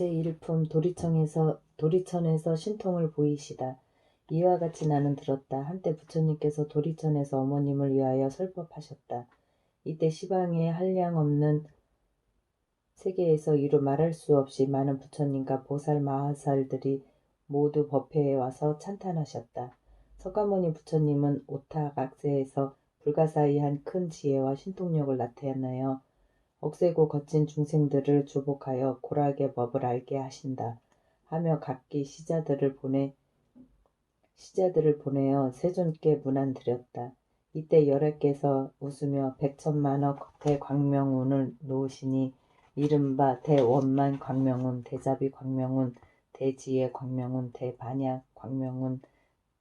제1품 도리천에서 신통을 보이시다. 이와 같이 나는 들었다. 한때 부처님께서 도리천에서 어머님을 위하여 설법하셨다. 이때 시방에 한량없는 세계에서 이루 말할 수 없이 많은 부처님과 보살 마하살들이 모두 법회에 와서 찬탄하셨다. 석가모니 부처님은 오타각세에서 불가사의한 큰 지혜와 신통력을 나타내어 억세고 거친 중생들을 주복하여 고락의 법을 알게 하신다 하며 각기 시자들을 보내어 세존께 문안드렸다. 이때 열애께서 웃으며 백천만억 대광명운을 놓으시니 이른바 대원만 광명운, 대자비 광명운, 대지혜 광명운, 대반야 광명운,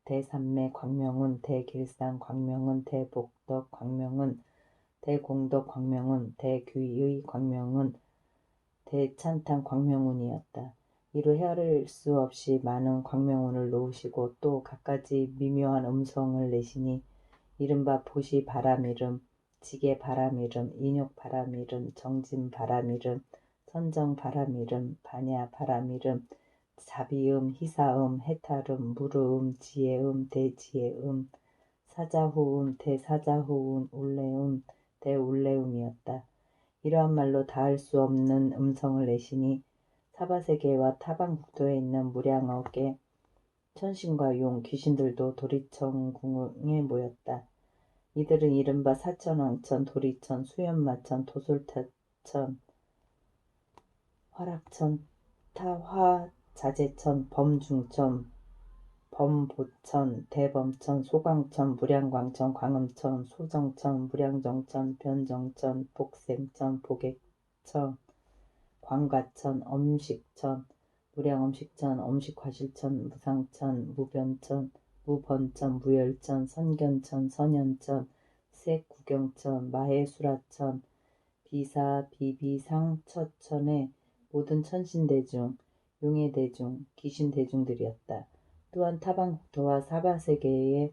대삼매 광명운, 대길상 광명운, 대복덕 광명운, 대공덕 광명운, 대귀의 광명운, 대찬탄 광명운이었다. 이로 헤아릴 수 없이 많은 광명운을 놓으시고 또 갖가지 미묘한 음성을 내시니 이른바 보시 바람이름, 지게 바람이름, 인욕 바람이름, 정진 바람이름, 선정 바람이름, 반야 바람이름, 자비음, 희사음, 해탈음, 무르음, 지혜음, 대지혜음, 사자후음, 대사자후음, 울레음, 대울레음이었다. 이러한 말로 다할 수 없는 음성을 내시니 사바세계와 타방국토에 있는 무량억의 천신과 용, 귀신들도 도리천궁에 모였다. 이들은 이른바 사천왕천, 도리천, 수연마천, 도솔타천, 화락천, 타화자재천, 범중천, 범보천, 대범천, 소광천, 무량광천, 광음천, 소정천, 무량정천, 변정천, 복생천, 복액천, 광가천, 엄식천, 무량엄식천, 엄식화실천, 무상천, 무변천, 무번천, 무열천, 선견천, 선현천, 색구경천, 마해수라천, 비사, 비비상, 처천의 모든 천신대중, 용해대중, 귀신대중들이었다. 또한 타방국토와 사바세계의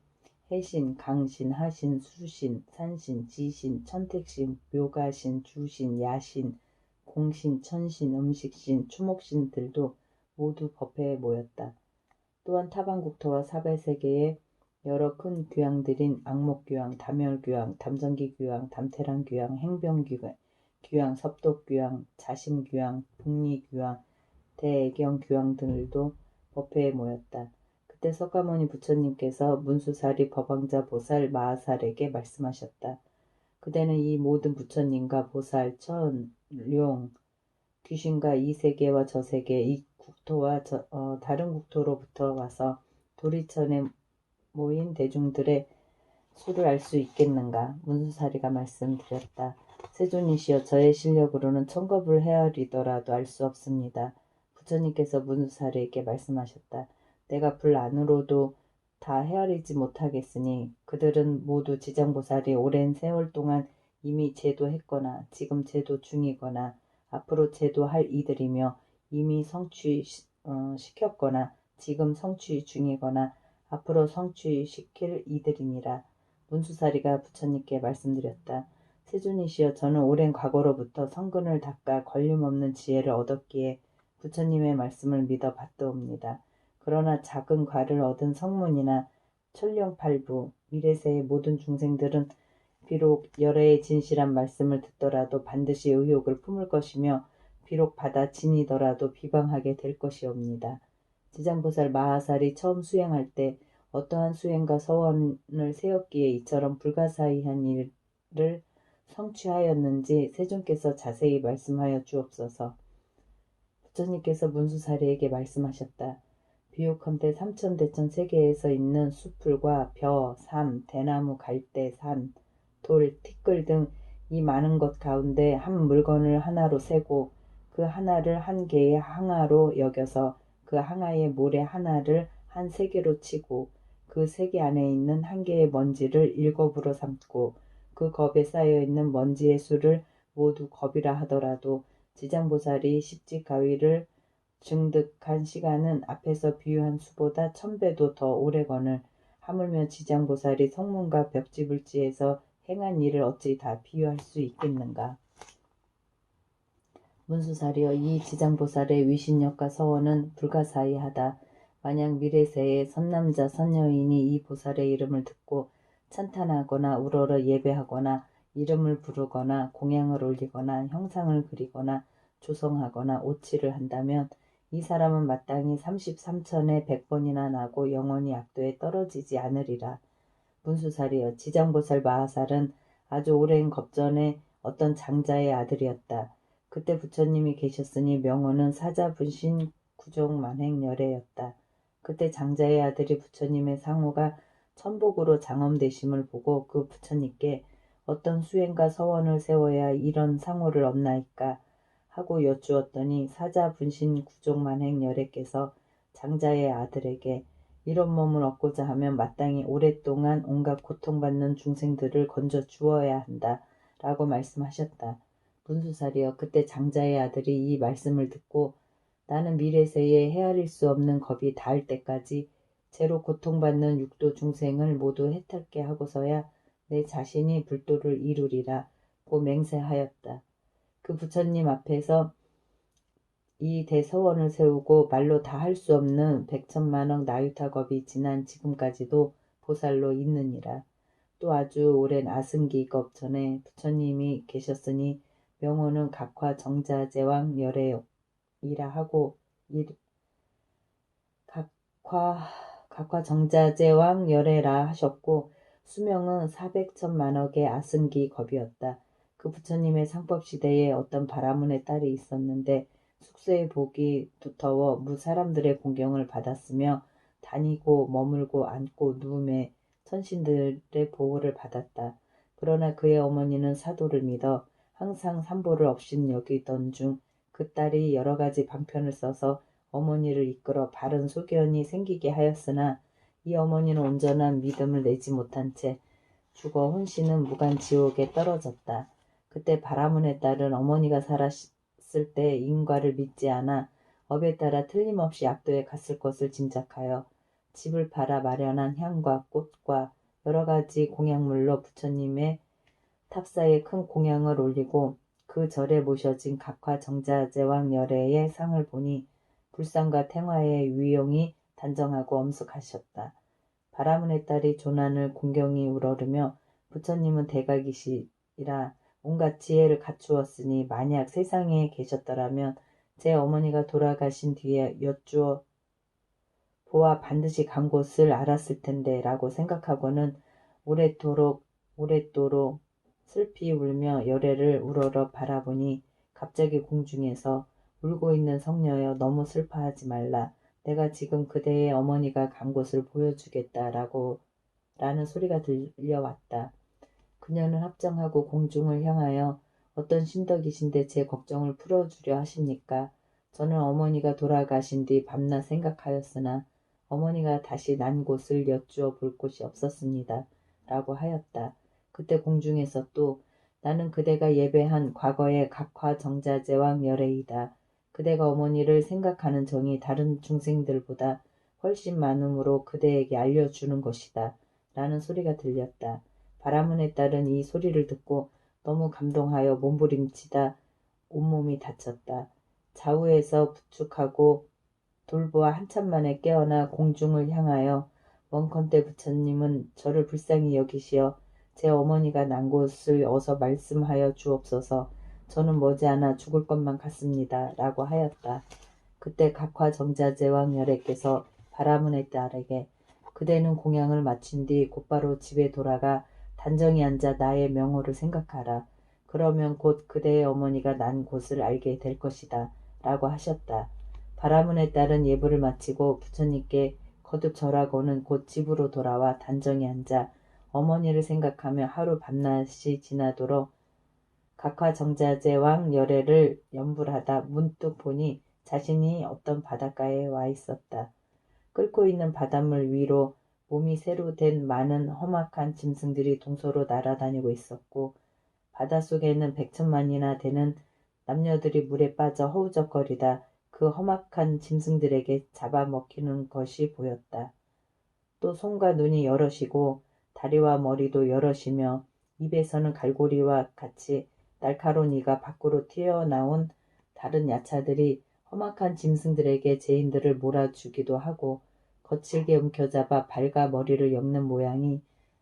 해신, 강신, 하신, 수신, 산신, 지신, 천택신, 묘가신, 주신, 야신, 공신, 천신, 음식신, 추목신들도 모두 법회에 모였다. 또한 타방국토와 사바세계의 여러 큰 귀황들인 악목귀황, 담열귀황, 담전기귀황, 담태랑귀황, 행병귀황, 섭독귀황, 자심귀황, 북리귀황, 대애경귀황 등들도 법회에 모였다. 그때 석가모니 부처님께서 문수사리 법왕자 보살 마하살에게 말씀하셨다. 그대는 이 모든 부처님과 보살, 천, 룡, 귀신과 이 세계와 저 세계, 이 국토와 다른 국토로부터 와서 도리천에 모인 대중들의 수를 알 수 있겠는가? 문수사리가 말씀드렸다. 세존이시여, 저의 실력으로는 천겁을 헤아리더라도 알 수 없습니다. 부처님께서 문수사리에게 말씀하셨다. 내가 불 안으로도 다 헤아리지 못하겠으니 그들은 모두 지장보살이 오랜 세월 동안 이미 제도했거나 지금 제도 중이거나 앞으로 제도할 이들이며 이미 성취시켰거나 지금 성취 중이거나 앞으로 성취시킬 이들이니라. 문수사리가 부처님께 말씀드렸다. 세존이시여, 저는 오랜 과거로부터 성근을 닦아 걸림없는 지혜를 얻었기에 부처님의 말씀을 믿어 받도옵니다. 그러나 작은 과를 얻은 성문이나 천령팔부, 미래세의 모든 중생들은 비록 열애의 진실한 말씀을 듣더라도 반드시 의욕을 품을 것이며 비록 받아 지니더라도 비방하게 될 것이옵니다. 지장보살 마하살이 처음 수행할 때 어떠한 수행과 서원을 세웠기에 이처럼 불가사의한 일을 성취하였는지 세존께서 자세히 말씀하여 주옵소서. 부처님께서 문수사리에게 말씀하셨다. 비옥컨대 삼천대천 세계에서 있는 수풀과 벼, 삼, 대나무, 갈대, 산, 돌, 티끌 등 이 많은 것 가운데 한 물건을 하나로 세고 그 하나를 한 개의 항아로 여겨서 그 항아의 모래 하나를 한 세계로 치고 그 세계 안에 있는 한 개의 먼지를 7업으로 삼고 그 겁에 쌓여있는 먼지의 수를 모두 겁이라 하더라도 지장보살이 십지가위를 증득한 시간은 앞에서 비유한 수보다 1000배도 더 오래거늘 하물며 지장보살이 성문과 벽지불지에서 행한 일을 어찌 다 비유할 수 있겠는가. 문수사리여, 이 지장보살의 위신력과 서원은 불가사의하다. 만약 미래세에 선남자 선여인이 이 보살의 이름을 듣고 찬탄하거나 우러러 예배하거나 이름을 부르거나 공양을 올리거나 형상을 그리거나 조성하거나 오치를 한다면 이 사람은 마땅히 33천에 100번이나 나고 영원히 악도에 떨어지지 않으리라. 문수사리여, 지장보살 마하살은 아주 오랜 겁전에 어떤 장자의 아들이었다. 그때 부처님이 계셨으니 명호는 사자분신 구종만행열애였다. 그때 장자의 아들이 부처님의 상호가 천복으로 장엄되심을 보고 그 부처님께 어떤 수행과 서원을 세워야 이런 상호를 얻나이까 하고 여쭈었더니 사자분신 구종만행열애께서 장자의 아들에게 이런 몸을 얻고자 하면 마땅히 오랫동안 온갖 고통받는 중생들을 건져 주어야 한다 라고 말씀하셨다. 문수사리여, 그때 장자의 아들이 이 말씀을 듣고 나는 미래세에 헤아릴 수 없는 겁이 닿을 때까지 죄로 고통받는 육도 중생을 모두 해탈게 하고서야 내 자신이 불도를 이루리라 고 맹세하였다. 그 부처님 앞에서 이 대서원을 세우고 말로 다 할 수 없는 백천만억 나유타겁이 지난 지금까지도 보살로 있느니라. 또 아주 오랜 아승기겁 전에 부처님이 계셨으니 명호는 각화 정자제왕 열애이라 하고 각화 정자제왕 열애라 하셨고 수명은 400천만억의 아승기 겁이었다. 그 부처님의 상법시대에 어떤 바라문의 딸이 있었는데 숙소의 복이 두터워 무사람들의 공경을 받았으며 다니고 머물고 앉고 누움에 천신들의 보호를 받았다. 그러나 그의 어머니는 사도를 믿어 항상 삼보를 업신여기던 중 그 딸이 여러 가지 방편을 써서 어머니를 이끌어 바른 소견이 생기게 하였으나 이 어머니는 온전한 믿음을 내지 못한 채 죽어 혼신은 무간지옥에 떨어졌다. 그때 바라문의 딸은 어머니가 살았을 때 인과를 믿지 않아 업에 따라 틀림없이 악도에 갔을 것을 짐작하여 집을 팔아 마련한 향과 꽃과 여러 가지 공양물로 부처님의 탑사에 큰 공양을 올리고 그 절에 모셔진 각화 정자제왕 열애의 상을 보니 불상과 탱화의 위용이 단정하고 엄숙하셨다. 바라문의 딸이 조난을 공경히 우러르며 부처님은 대각이시라 온갖 지혜를 갖추었으니 만약 세상에 계셨더라면 제 어머니가 돌아가신 뒤에 여쭈어 보아 반드시 간 곳을 알았을 텐데 라고 생각하고는 오랫도록 슬피 울며 열애를 우러러 바라보니 갑자기 공중에서 울고 있는 성녀여, 너무 슬퍼하지 말라. 내가 지금 그대의 어머니가 간 곳을 보여주겠다 라는 소리가 들려왔다. 그녀는 합장하고 공중을 향하여 어떤 신덕이신데 제 걱정을 풀어주려 하십니까? 저는 어머니가 돌아가신 뒤 밤낮 생각하였으나 어머니가 다시 난 곳을 여쭈어 볼 곳이 없었습니다. 라고 하였다. 그때 공중에서 또 나는 그대가 예배한 과거의 각화 정자제왕 열애이다. 그대가 어머니를 생각하는 정이 다른 중생들보다 훨씬 많으므로 그대에게 알려주는 것이다. 라는 소리가 들렸다. 바라문의 딸은 이 소리를 듣고 너무 감동하여 몸부림치다 온몸이 다쳤다. 좌우에서 부축하고 돌보아 한참 만에 깨어나 공중을 향하여 원컨대 부처님은 저를 불쌍히 여기시어 제 어머니가 난 곳을 어서 말씀하여 주옵소서. 저는 머지않아 죽을 것만 같습니다. 라고 하였다. 그때 각화 정자제왕 열애께서 바라문의 딸에게 그대는 공양을 마친 뒤 곧바로 집에 돌아가 단정히 앉아 나의 명호를 생각하라. 그러면 곧 그대의 어머니가 난 곳을 알게 될 것이다. 라고 하셨다. 바라문의 딸은 예불을 마치고 부처님께 거듭 절하고는 곧 집으로 돌아와 단정히 앉아 어머니를 생각하며 하루 밤낮이 지나도록 각화 정자제왕 열애를 염불하다 문득 보니 자신이 어떤 바닷가에 와 있었다. 끓고 있는 바닷물 위로 몸이 새로 된 많은 험악한 짐승들이 동서로 날아다니고 있었고 바닷속에는 100천만이나 되는 남녀들이 물에 빠져 허우적거리다 그 험악한 짐승들에게 잡아먹히는 것이 보였다. 또 손과 눈이 여럿이고 다리와 머리도 여럿이며 입에서는 갈고리와 같이 날카로운 이가 밖으로 튀어나온 다른 야차들이 험악한 짐승들에게 죄인들을 몰아주기도 하고 거칠게 움켜잡아 발과 머리를 엮는 모양이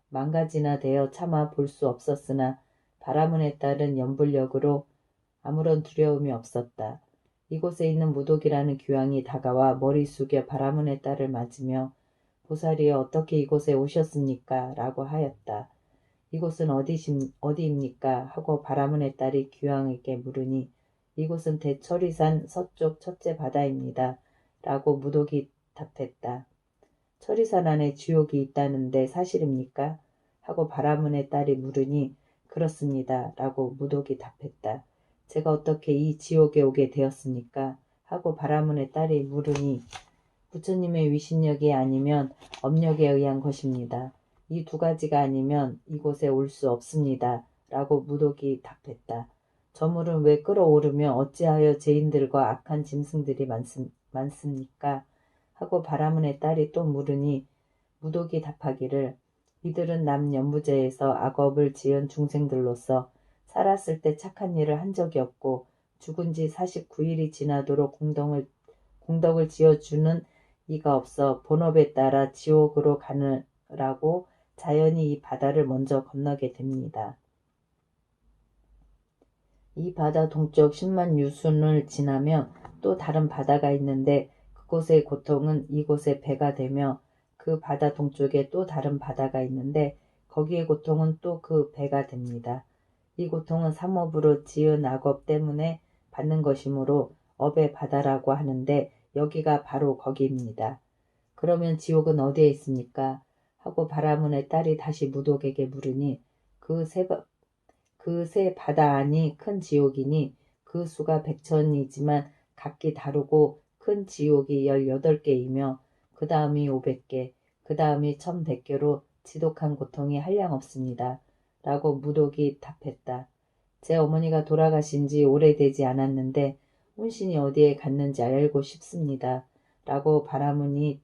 망가지나 되어 차마 볼 수 없었으나 바라문에 따른 연불력으로 아무런 두려움이 없었다. 이곳에 있는 무독이라는 귀왕이 다가와 머리 숙여 바라문의 딸을 맞으며 보살이여 어떻게 이곳에 오셨습니까? 라고 하였다. 이곳은 어디입니까? 하고 바라문의 딸이 귀왕에게 물으니 이곳은 대철이산 서쪽 첫째 바다입니다. 라고 무독이 답했다. 철이산 안에 지옥이 있다는데 사실입니까? 하고 바라문의 딸이 물으니 그렇습니다. 라고 무독이 답했다. 제가 어떻게 이 지옥에 오게 되었습니까? 하고 바라문의 딸이 물으니 부처님의 위신력이 아니면 업력에 의한 것입니다. 이 두 가지가 아니면 이곳에 올 수 없습니다. 라고 무독이 답했다. 저 물은 왜 끓어오르며 어찌하여 죄인들과 악한 짐승들이 많습니까? 하고 바라문의 딸이 또 물으니 무독이 답하기를 이들은 남연부제에서 악업을 지은 중생들로서 살았을 때 착한 일을 한 적이 없고 죽은 지 49일이 지나도록 공덕을 지어주는 이가 없어 본업에 따라 지옥으로 가느라고 자연히 이 바다를 먼저 건너게 됩니다. 이 바다 동쪽 10만 유순을 지나면 또 다른 바다가 있는데 그곳의 고통은 이곳의 배가 되며 그 바다 동쪽에 또 다른 바다가 있는데 거기의 고통은 또 그 배가 됩니다. 이 고통은 삼업으로 지은 악업 때문에 받는 것이므로 업의 바다라고 하는데 여기가 바로 거기입니다. 그러면 지옥은 어디에 있습니까? 하고 바라문의 딸이 다시 무독에게 물으니 그 세 바다 안이 큰 지옥이니 그 수가 100천이지만 각기 다르고 큰 지옥이 18개이며 그 다음이 500개, 그 다음이 1100개로 지독한 고통이 한량없습니다. 라고 무독이 답했다. 제 어머니가 돌아가신 지 오래되지 않았는데 혼신이 어디에 갔는지 알고 싶습니다. 라고 바라문의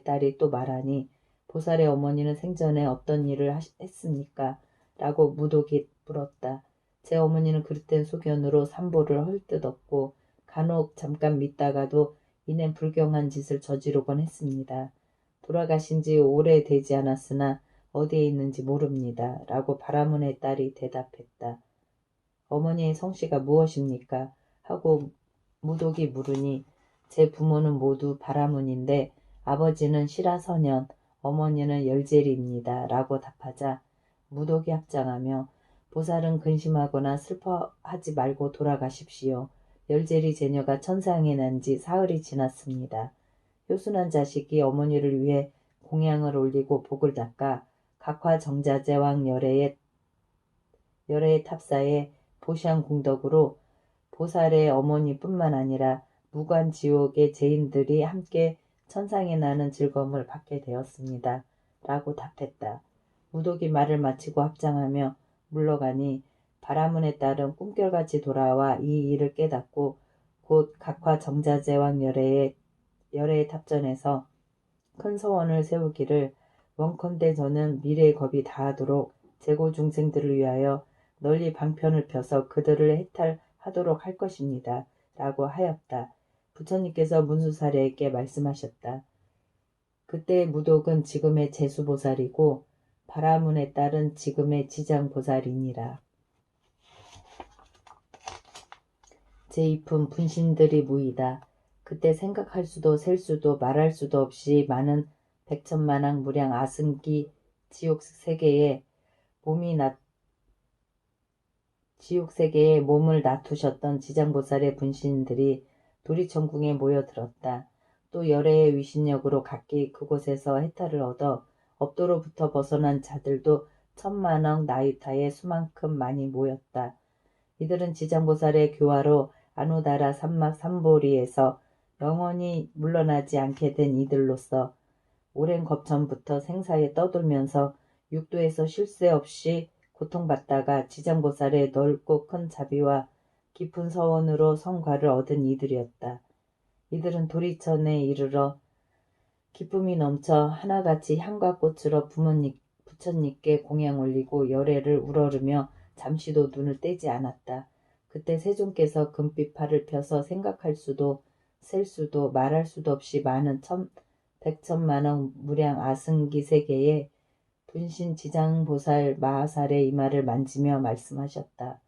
딸이 또 말하니 보살의 어머니는 생전에 어떤 일을 했습니까? 라고 무독이 물었다. 제 어머니는 그릇된 소견으로 삼보를 헐뜯 없고 간혹 잠깐 믿다가도 이낸 불경한 짓을 저지르곤 했습니다. 돌아가신 지 오래되지 않았으나 어디에 있는지 모릅니다. 라고 바라문의 딸이 대답했다. 어머니의 성씨가 무엇입니까? 하고 무독이 물으니 제 부모는 모두 바라문인데 아버지는 시라서년, 어머니는 열제리입니다. 라고 답하자 무독이 합장하며 보살은 근심하거나 슬퍼하지 말고 돌아가십시오. 열제리 제녀가 천상에 난 지 사흘이 지났습니다. 효순한 자식이 어머니를 위해 공양을 올리고 복을 닦아 각화 정자제왕 열애의 탑사에 보시한 공덕으로 보살의 어머니뿐만 아니라 무관 지옥의 죄인들이 함께 천상에 나는 즐거움을 받게 되었습니다. 라고 답했다. 무독이 말을 마치고 합장하며 물러가니 바라문의 딸은 꿈결같이 돌아와 이 일을 깨닫고 곧 각화 정자제왕 열애의 탑전에서 큰 서원을 세우기를 원컨대 저는 미래의 겁이 다하도록 재고 중생들을 위하여 널리 방편을 펴서 그들을 해탈하도록 할 것입니다. 라고 하였다. 부처님께서 문수사리에게 말씀하셨다. 그때의 무독은 지금의 제수보살이고 바라문의 딸은 지금의 지장보살이니라. 제2품 분신들이 무이다. 그때 생각할 수도 셀 수도 말할 수도 없이 많은 백천만왕 무량 아승기 지옥세계에 몸을 놔두셨던 지장보살의 분신들이 도리천궁에 모여들었다. 또 열애의 위신력으로 각기 그곳에서 해탈을 얻어 업도로부터 벗어난 자들도 천만억 나유타의 수만큼 많이 모였다. 이들은 지장보살의 교화로 아누다라 삼막 삼보리에서 영원히 물러나지 않게 된 이들로서 오랜 겁전부터 생사에 떠돌면서 육도에서 쉴 새 없이 고통받다가 지장보살의 넓고 큰 자비와 깊은 서원으로 성과를 얻은 이들이었다. 이들은 도리천에 이르러 기쁨이 넘쳐 하나같이 향과 꽃으로 부처님께 공양 올리고 열애를 우러르며 잠시도 눈을 떼지 않았다. 그때 세존께서 금빛 팔을 펴서 생각할 수도 셀 수도 말할 수도 없이 많은 백천만억 무량 아승기 세계의 분신 지장보살 마하살의 이마를 만지며 말씀하셨다.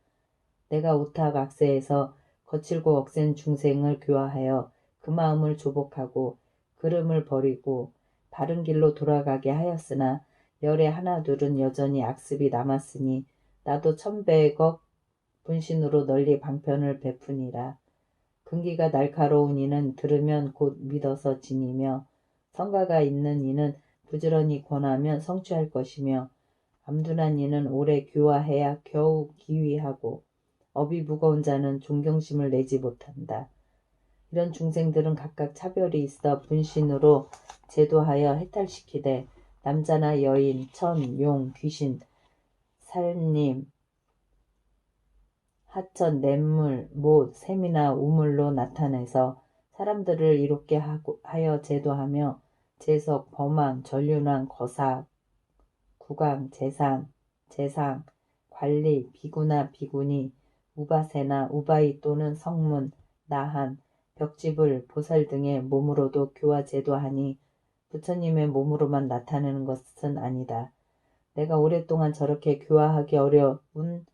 내가 오탁악세에서 거칠고 억센 중생을 교화하여 그 마음을 조복하고 그름을 버리고 바른 길로 돌아가게 하였으나 열의 하나둘은 여전히 악습이 남았으니 나도 1100억 분신으로 널리 방편을 베푸니라. 근기가 날카로운 이는 들으면 곧 믿어서 지니며 성가가 있는 이는 부지런히 권하면 성취할 것이며 암둔한 이는 오래 교화해야 겨우 기위하고 업이 무거운 자는 존경심을 내지 못한다. 이런 중생들은 각각 차별이 있어 분신으로 제도하여 해탈시키되 남자나 여인, 천, 용, 귀신, 살님, 하천, 냇물, 못, 샘이나 우물로 나타내서 사람들을 이롭게 하여 제도하며 재석, 범왕, 전륜왕, 거사, 국왕, 재상, 관리, 비구나 비구니, 우바세나 우바이 또는 성문, 나한, 벽지불, 보살 등의 몸으로도 교화 제도하니 부처님의 몸으로만 나타내는 것은 아니다. 내가 오랫동안 저렇게 교화하기 어려운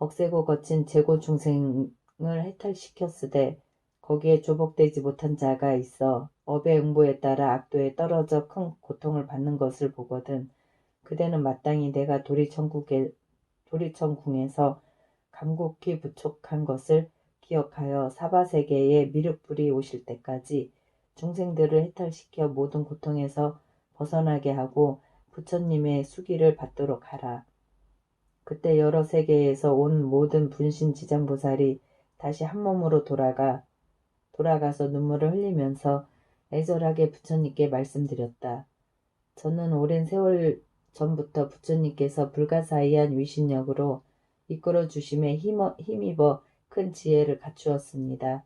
억세고 거친 재고 중생을 해탈시켰으되 거기에 조복되지 못한 자가 있어 업의 응보에 따라 악도에 떨어져 큰 고통을 받는 것을 보거든. 그대는 마땅히 내가 도리천궁에서 간곡히 부촉한 것을 기억하여 사바세계의 미륵불이 오실 때까지 중생들을 해탈시켜 모든 고통에서 벗어나게 하고 부처님의 수기를 받도록 하라. 그때 여러 세계에서 온 모든 분신지장보살이 다시 한 몸으로 돌아가서 눈물을 흘리면서 애절하게 부처님께 말씀드렸다. 저는 오랜 세월 전부터 부처님께서 불가사의한 위신력으로 이끌어 주심에 힘입어 큰 지혜를 갖추었습니다.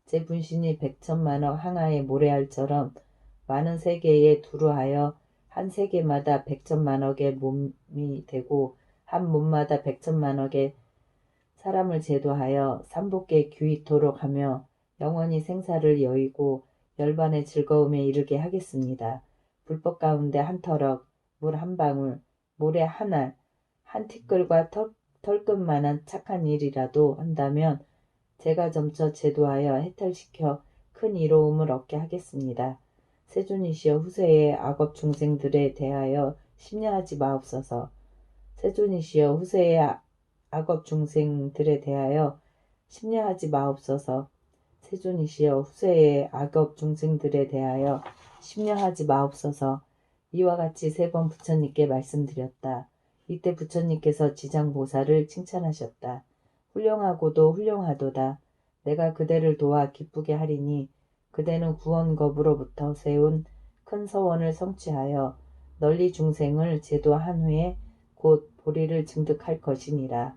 제 분신이 백천만억 항아의 모래알처럼 많은 세계에 두루하여 한 세계마다 백천만억의 몸이 되고 한 몸마다 백천만억의 사람을 제도하여 삼복계 규이토록 하며 영원히 생사를 여의고 열반의 즐거움에 이르게 하겠습니다. 불법 가운데 한 터럭, 물 한 방울, 모래 한 알, 한 티끌과 털끝만한 착한 일이라도 한다면 제가 점쳐 제도하여 해탈시켜 큰 이로움을 얻게 하겠습니다. 세존이시여 후세의 악업 중생들에 대하여 심려하지 마옵소서. 세존이시여 후세의 악업 중생들에 대하여 심려하지 마옵소서. 세존이시여 후세의 악업 중생들에 대하여 심려하지 마옵소서. 이와 같이 3번 부처님께 말씀드렸다. 이때 부처님께서 지장보살을 칭찬하셨다. 훌륭하고도 훌륭하도다. 내가 그대를 도와 기쁘게 하리니 그대는 구원겁으로부터 세운 큰 서원을 성취하여 널리 중생을 제도한 후에 곧 보리를 증득할 것이니라.